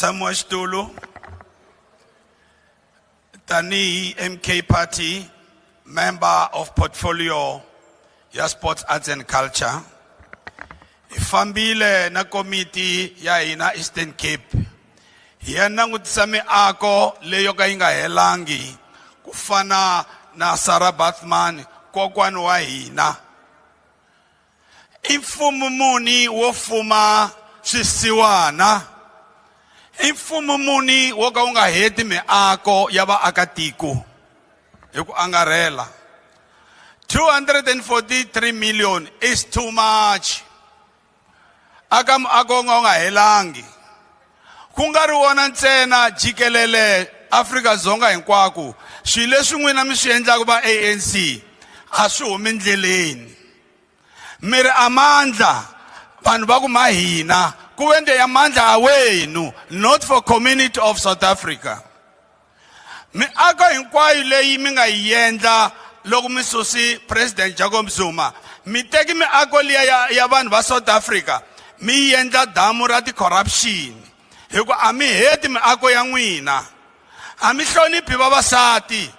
Samuel Stulu, Tani MK Party, member of portfolio ya Sports Arts and Culture. Ifambile na committee ya ina Eastern Cape. Hiya nangutisa miako leyo ka inga helangi kufana na Sarah Bathman kokwani wa hina. Imfumo muni wo fuma swisiwana. Imfumo muni wo ka unga heti miako ya vaakatiko hi ku angarhela. 243 million is too much. Aka miako nga helangi. Kungari wona ntsena jikelele Afrika Dzonga hinkwako swile swin'wina mi swi endlaka va ANC a swi humi endleleni. Miri amandla vanhu va ku mahina ku wende amandla awenu, not for community of South Africa. Miako hinkwayo leyi mi nga yi endla loko mi susi President Jacob Zuma mi teki miako liya ya vanhu va South Africa mi yi endla damu ra ti-corruption. Hiku ami heti miako ya n'wina, ami hloniphi vavasati.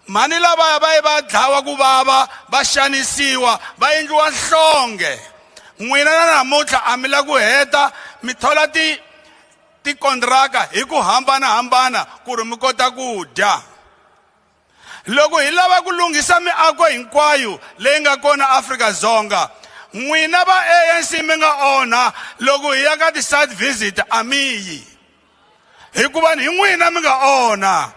Mani lava va dlawa ku vava, va xanisiwa, va endliwa nhlonge. N'wina na namuntlha ami la ku heta mi thola ti-kontraka hi ku hambanahambana ku ri mi kota ku dya. Loko hi lava ku lunghisa miako hinkwayo leyi nga kona Afrika-Dzonga, n'wina va ANC mi nga onha loko hi ya ka ti-site visit amiyi. Hikuva hi n'wina mi nga onha.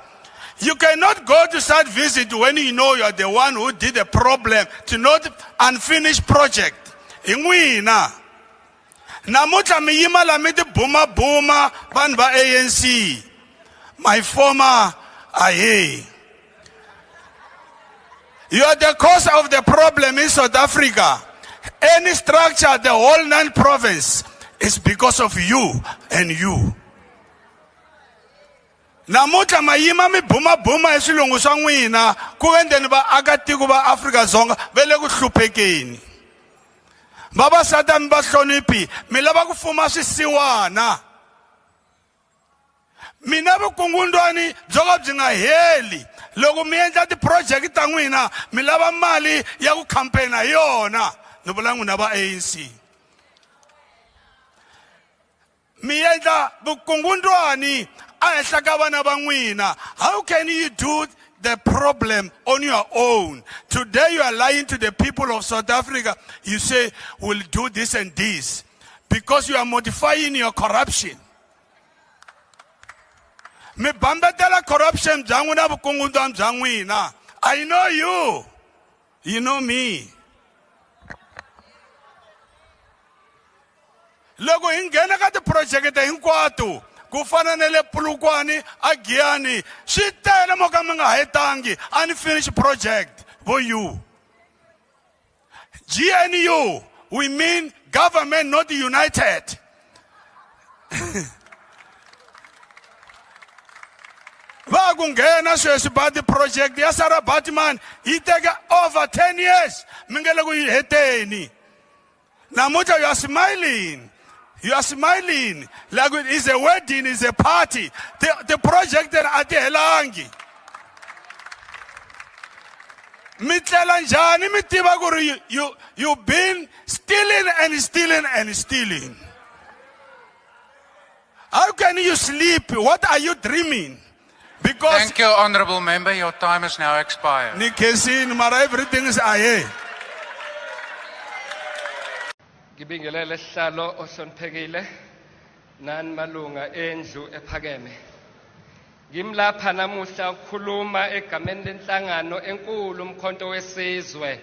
You cannot go to site visit when you know you are the one who did the problem to not unfinished project. Hi n'wina. Namuntlha mi yima la mi ti buma vanhu va ANC. My former aye. You are the cause of the problem in South Africa. Any structure, the whole non-province, is because of you and you. Namuntlha mayima mi buma hi swilungu swa n'wina ku endeni vaakatiko va Afrika-Dzonga va le ku hluphekeni. Vavasati mi va hloniphi, mi lava ku fuma swisiwana. Mina vukungundwani byo ka byi nga heli. Loko mi endla ti-project ta n'wina mi lava mali ya ku campaign hi yona. Ni vula n'wina va ANC. Mi endla vukungundwani ehenhla ka vana va n'wina. How can you do the problem on your own? Today you are lying to the people of South Africa. You say, we'll do this and this. Because you are modifying your corruption. Mi bambetela corruption bya n'wina vukungundwani bya n'wina. I know you. You know me. Loko hi nghena ka ti-project hinkwato ku fana na le Polokwane a Giyani swi tele mo ka mi nga hetangi unfinished project for you. GNU, we mean government not united. Va ku nghena sweswi ba ti-project ya Sarah Bathman yi teke over 10 years mi nge le ku yi heteni. Namuntlha you are smiling. You are smiling like it is a wedding, it's a party. The project that at the helangi. Mitlela njani mitiva ku you've been stealing and stealing and stealing. How can you sleep? What are you dreaming? Because thank you, honorable member. Your time has now expired. Nikesin, mara everything is aye. Ngibingelele sihlalo osonphekile nani malunga endlu ephakeme. Ngimlapha namuhla ukukhuluma egameni lenhlangano enkulu umkhonto wesizwe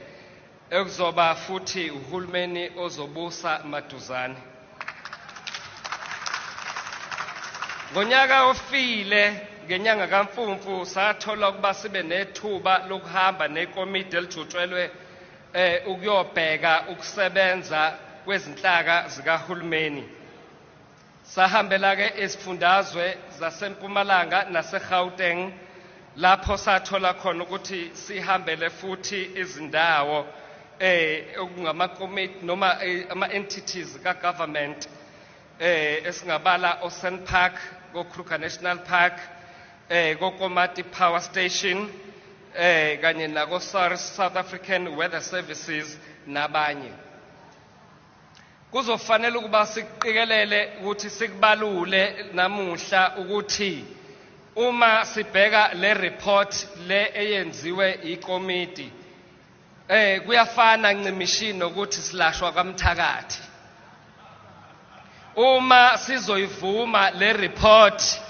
ekuzoba futhi uhulumeni ozobusa maduzane. Ngonyaka ofile ngenyanga kaMfumfu sathola ukuba sibe nethuba lokuhamba nekomiti elijutshwelwe ukuyobheka ukusebenza kwezinhlaka zikahulumeni. Sahambela ke esifundazwe zaseMpumalanga naseGauteng lapho sathola khona ukuthi sihambele futhi izindawo okungama committee noma ama entities ka government esingabala Ocean Park, go Kruger National Park, go Komati Power Station, kanye nako SARS, South African Weather Services, nabanye. Kuzofanele ukuba siqikelele ukuthi sikubalule namuhla ukuthi uma sibheka le report le eyenziwe ikomiti kuyafana ncimishini ukuthi silashwa kwamthakathi. Uma sizoyivuma le report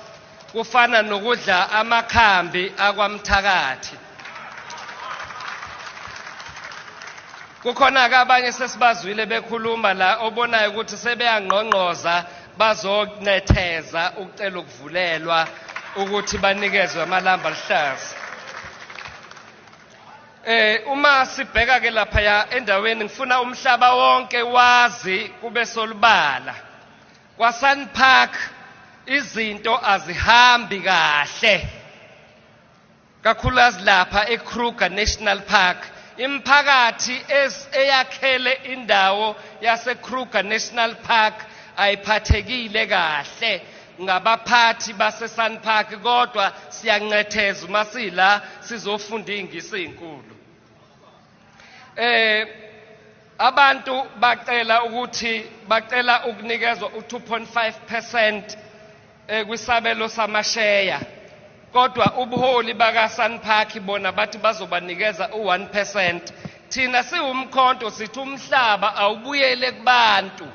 kufana nokudla amakhambi akwamthakathi. Kukhona abanye sesibazwile bekhuluma la obonayo ukuthi sebeyangqongqoza bazonetheza ukucela ukuvulelwa ukuthi banikezwe amalamba alihlaza. Uma sibheka ke lapha endaweni ngifuna umhlaba wonke wazi kube solubala. Kwa Sun Park izinto azihambi kahle. Kakhulukazi lapha eKruger National Park. Imphakathi eyakhele indawo yaseKruger National Park ayiphathekile kahle ngabaphathi base Sun Park kodwa siyancetheza uma sila sizofunda ingisi ezinkulu. Abantu bacela ukunikezwa u2.5% kwisabelo samasheya. Kodwa ubuholi baka Sun Park bona bathi bazobanikeza u1%. Thina siwumkhonto sithi umhlaba awubuyele kubantu.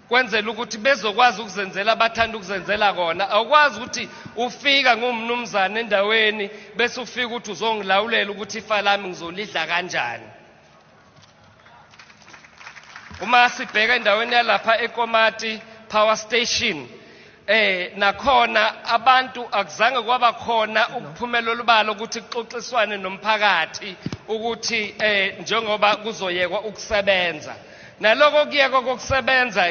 Kwenzela ukuthi bezokwazi ukuzenzela abathanda ukuzenzela kona. Awukwazi ukuthi ufika ngumnumzane endaweni bese ufika ukuthi uzongilawulela ukuthi ifa lami ngizolidla kanjani. Uma sibheka endaweni yalapha eKomati Power Station nakhona abantu akuzange kwaba khona ukuphumela olubalo ukuthi kuxoxiswane nomphakathi ukuthi njengoba kuzoyekwa ukusebenza. Naloko kuyekwa kokusebenza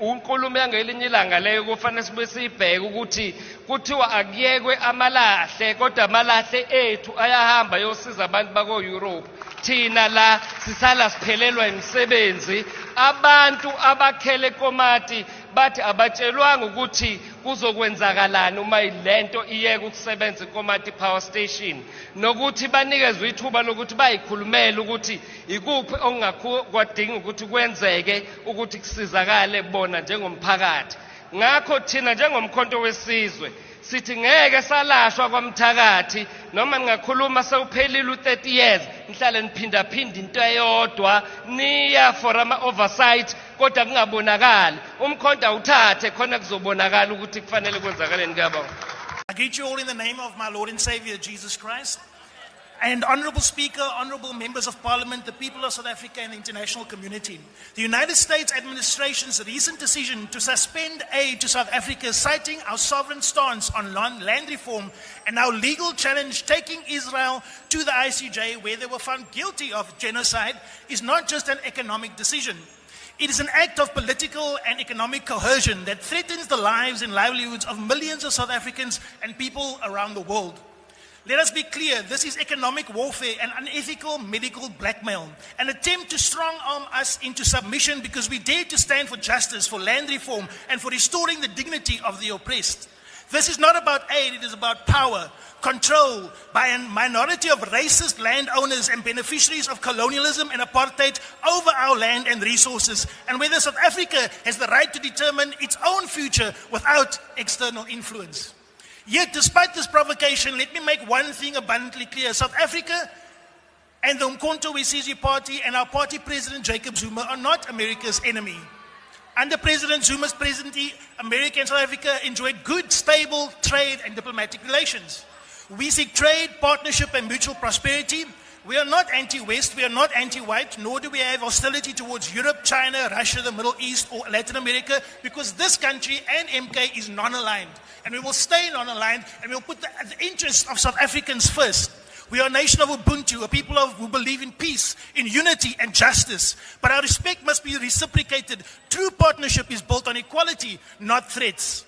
unkulumo yangelinye ilanga leyo kufanele sibe sibheke ukuthi kuthiwa akuyekwe amalahle kodwa amalahle ethu ayahamba yosiza abantu bako Europe. Thina la sisala siphelelwa imisebenzi. Abantu abakhele Komati bathi abatshelwanga ukuthi kuzokwenzakalani uma ilento iyeke ukusebenza eKomati Power Station nokuthi banikezwe ithuba lokuthi bayikhulumele ukuthi ikuphi okungakwadinga ukuthi kwenzeke ukuthi kusizakale bona njengomphakathi. Ngakho thina njengomkhonto wesizwe sithi ngeke salashwa kwamthakathi noma ningakhuluma sewuphelile u30 years nihlale niphinda into eyodwa niya for ama oversight kodwa kungabonakali. Umkhonto awuthathe khona kuzobonakala ukuthi kufanele kwenzakaleni. Ngiyabonga. I greet you all in the name of my Lord and Savior Jesus Christ. And Honorable Speaker, Honorable Members of Parliament, the people of South Africa and the international community. The United States administration's recent decision to suspend aid to South Africa, citing our sovereign stance on land reform and our legal challenge taking Israel to the ICJ where they were found guilty of genocide, is not just an economic decision. It is an act of political and economic coercion that threatens the lives and livelihoods of millions of South Africans and people around the world. Let us be clear, this is economic warfare and unethical medical blackmail, an attempt to strong-arm us into submission because we dare to stand for justice, for land reform, and for restoring the dignity of the oppressed. This is not about aid, it is about power, control by a minority of racist landowners and beneficiaries of colonialism and apartheid over our land and resources, and whether South Africa has the right to determine its own future without external influence. Yet, despite this provocation, let me make one thing abundantly clear. South Africa and the Umkhonto weSizwe Party and our party president, Jacob Zuma, are not America's enemy. Under President Zuma's presidency, America and South Africa enjoyed good, stable trade and diplomatic relations. We seek trade, partnership, and mutual prosperity. We are not anti-West, we are not anti-white, nor do we have hostility towards Europe, China, Russia, the Middle East, or Latin America, because this country and MK is non-aligned. And we will stay non-aligned, and we will put the interests of South Africans first. We are a nation of Ubuntu, a people who believe in peace, in unity and justice. But our respect must be reciprocated. True partnership is built on equality, not threats.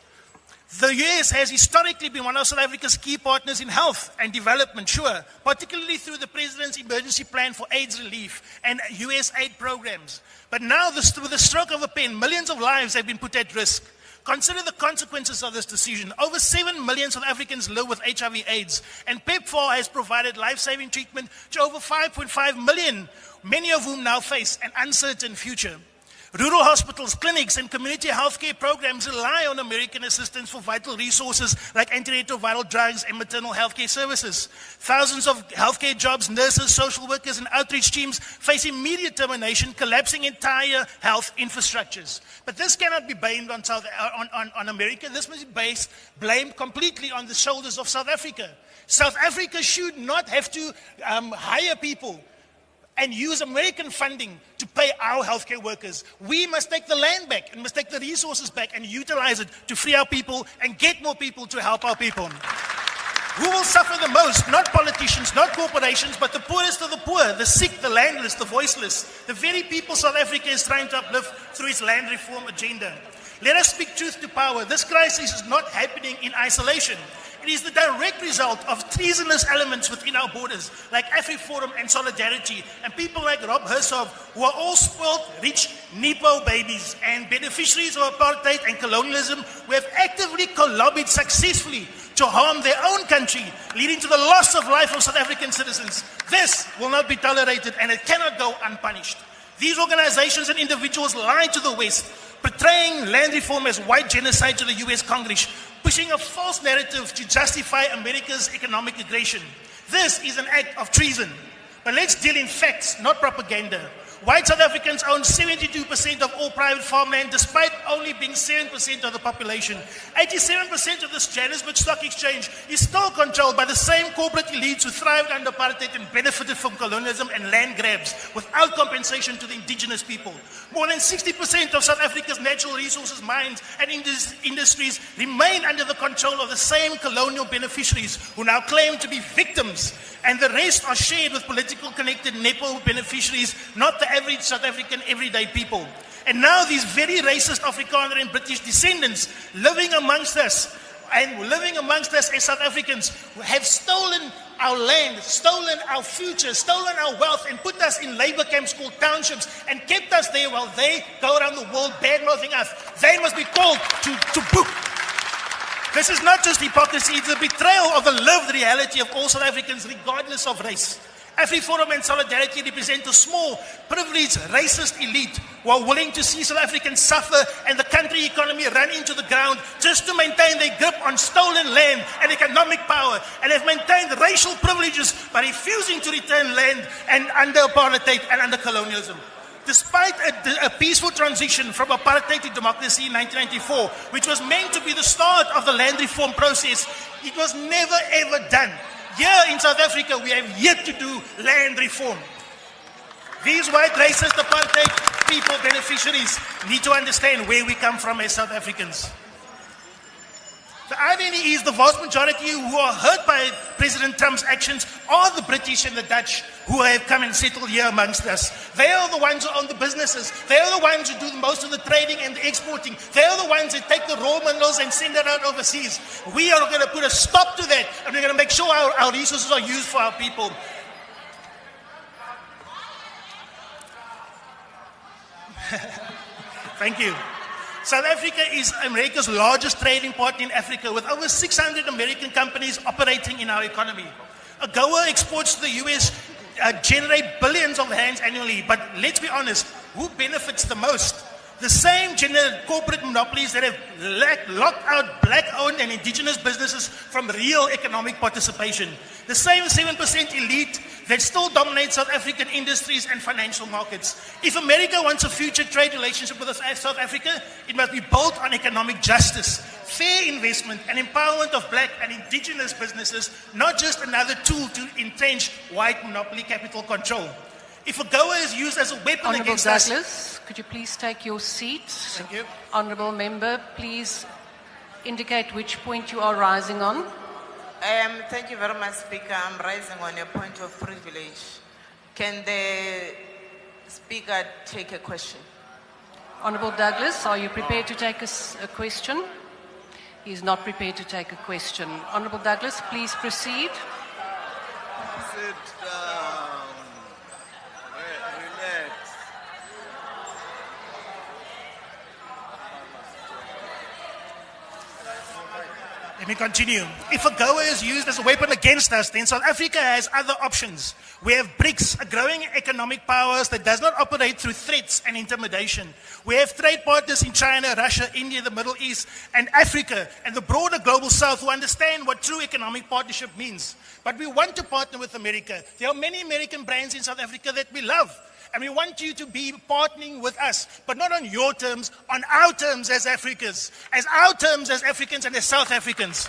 The US has historically been one of South Africa's key partners in health and development, sure, particularly through the President's Emergency Plan for AIDS Relief and US aid programs. But now, with the stroke of a pen, millions of lives have been put at risk. Consider the consequences of this decision. Over 7 million South Africans live with HIV/AIDS, and PEPFAR has provided life-saving treatment to over 5.5 million, many of whom now face an uncertain future. Rural hospitals, clinics, and community healthcare programs rely on American assistance for vital resources like antiretroviral drugs and maternal healthcare services. Thousands of healthcare jobs, nurses, social workers, and outreach teams face immediate termination, collapsing entire health infrastructures. But this cannot be blamed on America. This must be blamed completely on the shoulders of South Africa. South Africa should not have to hire people and use American funding to pay our healthcare workers. We must take the land back and must take the resources back and utilize it to free our people and get more people to help our people. Who will suffer the most? Not politicians, not corporations, but the poorest of the poor, the sick, the landless, the voiceless, the very people South Africa is trying to uplift through its land reform agenda. Let us speak truth to power. This crisis is not happening in isolation. It is the direct result of treasonous elements within our borders, like AfriForum and Solidarity, and people like Rob Hersov, who are all spoiled, rich Nepo babies and beneficiaries of apartheid and colonialism, who have actively lobbied successfully to harm their own country, leading to the loss of life of South African citizens. This will not be tolerated, and it cannot go unpunished. These organizations and individuals lie to the West, portraying land reform as white genocide to the US Congress, pushing a false narrative to justify America's economic aggression. This is an act of treason. But let's deal in facts, not propaganda. White South Africans own 72% of all private farmland, despite only being 7% of the population. 87% of the Johannesburg Stock Exchange is still controlled by the same corporate elites who thrived under apartheid and benefited from colonialism and land grabs without compensation to the indigenous people. More than 60% of South Africa's natural resources, mines, and industries remain under the control of the same colonial beneficiaries who now claim to be victims, and the rest are shared with political connected Nepo beneficiaries, not the average South African everyday people. And now these very racist Afrikaner and British descendants living amongst us as South Africans have stolen our land, stolen our future, stolen our wealth, and put us in labor camps called townships and kept us there while they go around the world bad-mouthing us. They must be called to book. This is not just hypocrisy, it's a betrayal of the lived reality of all South Africans regardless of race. AfriForum and Solidarity represent a small, privileged, racist elite who are willing to see South Africans suffer and the country economy run into the ground just to maintain their grip on stolen land and economic power, and have maintained racial privileges by refusing to return land and under apartheid and under colonialism. Despite a peaceful transition from apartheid to democracy in 1994, which was meant to be the start of the land reform process, it was never ever done. Here in South Africa, we have yet to do land reform. These white racist apartheid people, beneficiaries, need to understand where we come from as South Africans. The irony is the vast majority who are hurt by President Trump's actions are the British and the Dutch who have come and settled here amongst us. They are the ones who own the businesses. They are the ones who do most of the trading and the exporting. They are the ones that take the raw minerals and send it out overseas. We are going to put a stop to that, and we're going to make sure our resources are used for our people. Thank you. South Africa is America's largest trading partner in Africa, with over 600 American companies operating in our economy. AGOA exports to the US generate billions of rands annually, but let's be honest, who benefits the most? The same corporate monopolies that have locked out black-owned and indigenous businesses from real economic participation. The same 7% elite that still dominates South African industries and financial markets. If America wants a future trade relationship with us as South Africa, it must be built on economic justice, fair investment, and empowerment of black and indigenous businesses, not just another tool to entrench white monopoly capital control. If AGOA is used as a weapon Honourable against Douglas, us... could you please take your seat? Thank you. Honourable Member, please indicate which point you are rising on. Thank you very much, Speaker. I'm rising on a point of privilege. Can the Speaker take a question? Honourable Douglas, are you prepared to take a question? He is not prepared to take a question. Honourable Douglas, please proceed. Sit down. Relax. Let me continue. If AGOA is used as a weapon against us, then South Africa has other options. We have BRICS, a growing economic powers that does not operate through threats and intimidation. We have trade partners in China, Russia, India, the Middle East, and Africa, and the broader global South who understand what true economic partnership means. But we want to partner with America. There are many American brands in South Africa that we love. And we want you to be partnering with us, but not on your terms, on our terms as Africans, as our terms as Africans and as South Africans.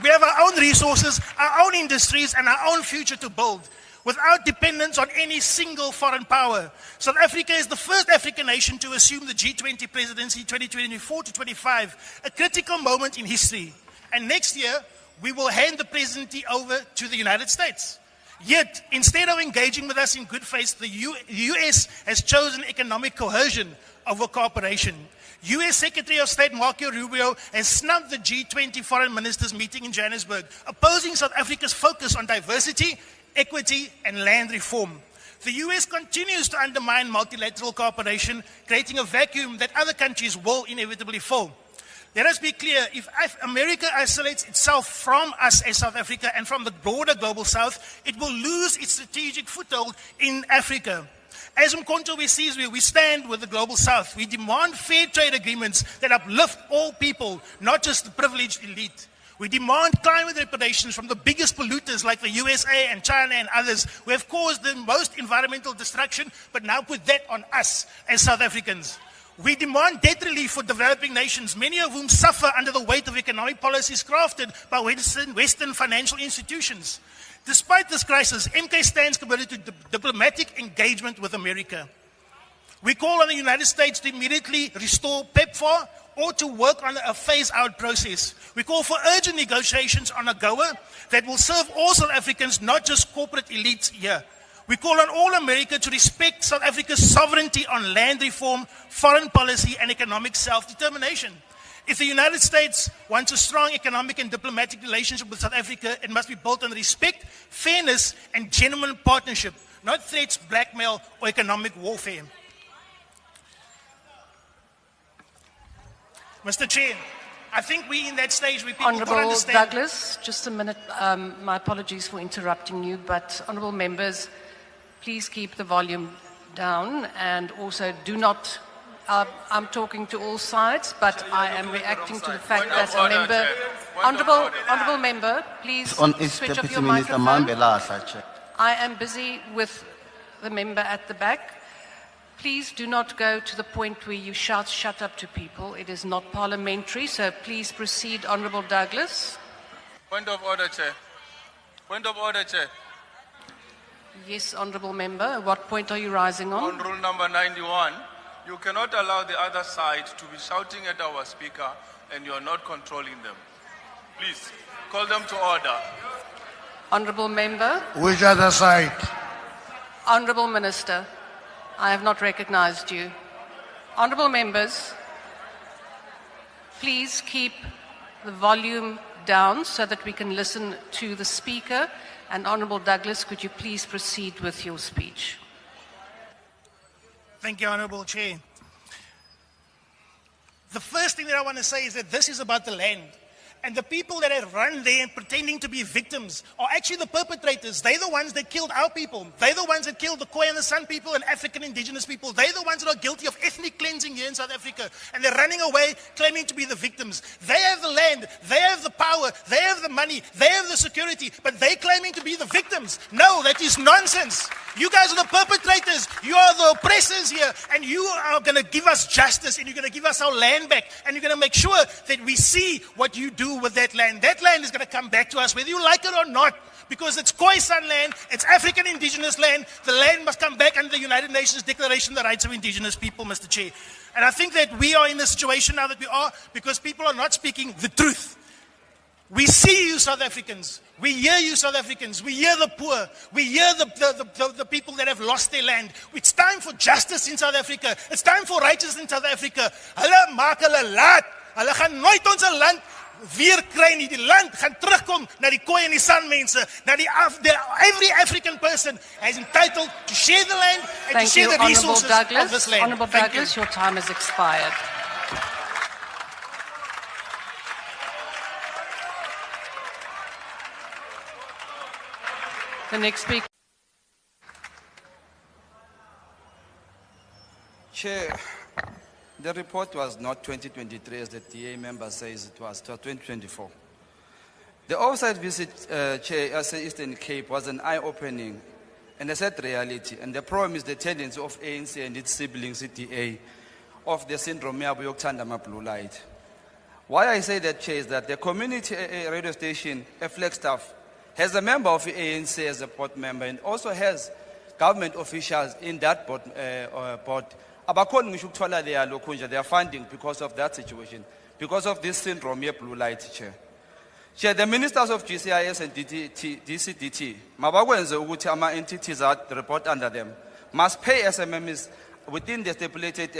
We have our own resources, our own industries, and our own future to build without dependence on any single foreign power. South Africa is the first African nation to assume the G20 presidency 2024 to 25, a critical moment in history. And next year, we will hand the presidency over to the United States. Yet, instead of engaging with us in good faith, the US has chosen economic coercion over cooperation. US Secretary of State Marco Rubio has snubbed the G20 foreign ministers meeting in Johannesburg, opposing South Africa's focus on diversity, equity, and land reform. The US continues to undermine multilateral cooperation, creating a vacuum that other countries will inevitably fill. Let us be clear, if America isolates itself from us as South Africa and from the broader global South, it will lose its strategic foothold in Africa. As Umkhonto we see, we stand with the global South. We demand fair trade agreements that uplift all people, not just the privileged elite. We demand climate reparations from the biggest polluters like the USA and China and others who have caused the most environmental destruction, but now put that on us as South Africans. We demand debt relief for developing nations, many of whom suffer under the weight of economic policies crafted by Western financial institutions. Despite this crisis, MK stands committed to diplomatic engagement with America. We call on the United States to immediately restore PEPFAR or to work on a phase-out process. We call for urgent negotiations on AGOA that will serve all South Africans, not just corporate elites here. We call on all America to respect South Africa's sovereignty on land reform, foreign policy, and economic self-determination. If the United States wants a strong economic and diplomatic relationship with South Africa, it must be built on respect, fairness, and genuine partnership, not threats, blackmail, or economic warfare. Mr. Chair, I think we're in that stage where people don't Honourable understand. Douglas, just a minute. My apologies for interrupting you, but honourable members, please keep the volume down and also do not. I'm talking to all sides, but I am reacting to the fact that a member. Honourable member, please switch off your microphone. I am busy with the member at the back. Please do not go to the point where you shout "shut up" to people. It is not parliamentary, so please proceed, Honourable Douglas. Point of order, Chair. Point of order, Chair. Yes, honourable member. What point are you rising on? On rule number 91, you cannot allow the other side to be shouting at our speaker and you are not controlling them. Please, call them to order. Honourable member. Which other side? Honourable Minister, I have not recognised you. Honourable members, please keep the volume down so that we can listen to the speaker. And Honourable Douglas, could you please proceed with your speech? Thank you, Honourable Chair. The first thing that I want to say is that this is about the land. And the people that have run there and pretending to be victims are actually the perpetrators. They're the ones that killed our people. They're the ones that killed the Khoi and the San people and African indigenous people. They're the ones that are guilty of ethnic cleansing here in South Africa. And they're running away claiming to be the victims. They have the land, they have the power, they have the money, they have the security, but they're claiming to be the victims. No, that is nonsense. You guys are the perpetrators. You are the oppressors here. And you are going to give us justice and you're going to give us our land back. And you're going to make sure that we see what you do with that land. That land is going to come back to us whether you like it or not, because it's Khoisan land, it's African indigenous land. The land must come back under the United Nations Declaration of the Rights of Indigenous People, Mr. Chair. And I think that we are in the situation now that we are because people are not speaking the truth. We see you, South Africans. We hear you, South Africans. We hear the poor. We hear the people that have lost their land. It's time for justice in South Africa. It's time for righteousness in South Africa. Hulle maak hulle laat. Hulle gaan nooit ons land weer kry nie. Die land gaan terugkom na die Khoi en die San mense, na every African person is entitled to share the land and Thank to share you, the Honourable resources Douglas. of this land. Honourable Thank you. Douglas, your time has expired. The next speaker. Chair, the report was not 2023 as the DA member says it was 2024. The oversight visit, Chair, as the Eastern Cape was an eye-opening and a sad reality, and the problem is the tendency of ANC and its siblings, CDA, of the syndrome of Yoktandama Blue Light. Why I say that, Chair, is that the community radio station, Flagstaff, has a member of the ANC as a board member and also has government officials in that board. They are funding because of that situation, because of this syndrome here, Blue Light, Chair. Chair, the ministers of GCIS and DCDT, mabakwenze ukuthi ama entities that report under them must pay SMMs within the stipulated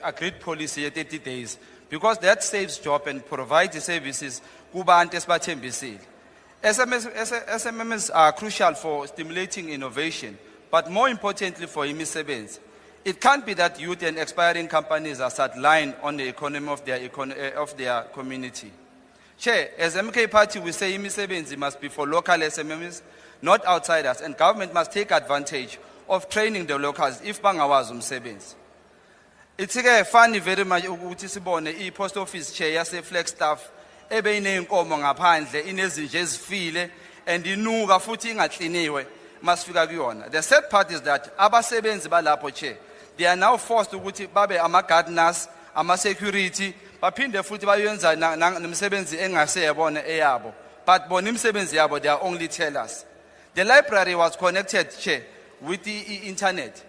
agreed policy 30 days, because that saves job and provides the services kubantu esibathembisile. SMMs are crucial for stimulating innovation, but more importantly for imisebenzi. It can't be that youth and expiring companies are sidelined on the economy of their community. Chair, as MK Party, we say imisebenzi must be for local SMMs, not outsiders, and government must take advantage of training the locals if bangawazi umsebenzi. It's funny very much ukuthi sibone i-post office chair yase Flagstaff ebe inenkomo ngaphandle inezinje ezifile and inuka futhi ingakliniwe masifika kuyona. The sad part is that abasebenzi balapho, Chair, they are now forced ukuthi babe ama-gardeners, ama-security, baphinde futhi bayenza nemisebenzi engaseyabona eyabo. But bona imisebenzi yabo, they are only tellers. The library was connected, Chair, with the internet.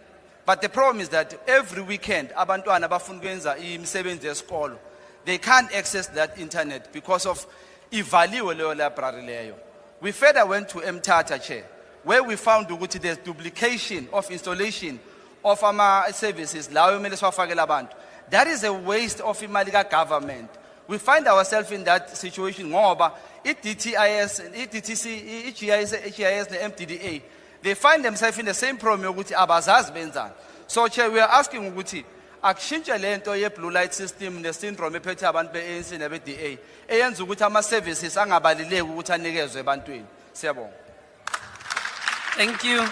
But the problem is that every weekend abantwana bafuna ukwenza imisebenzi yesikolo, they can't access that internet because of ivaliwe leyo library leyo. We further went to Mthatha, Chair, where we found ukuthi there's duplication of installation of ama services lawo kumele siwafakele abantu. That is a waste of imali government. We find ourselves in that situation ngoba i-DTIS, i-DTC, i-GIS, the MDDA, they find themselves in the same problem ukuthi abazazi benzani. So, Chair, we are asking ukuthi akushintshe lento ye-blue light system ne-syndrome ephethe abantu be-ANC nebe-DA eyenza ukuthi ama-services angabaluleki ukuthi anikezwe ebantwini. Siyabonga. Thank you.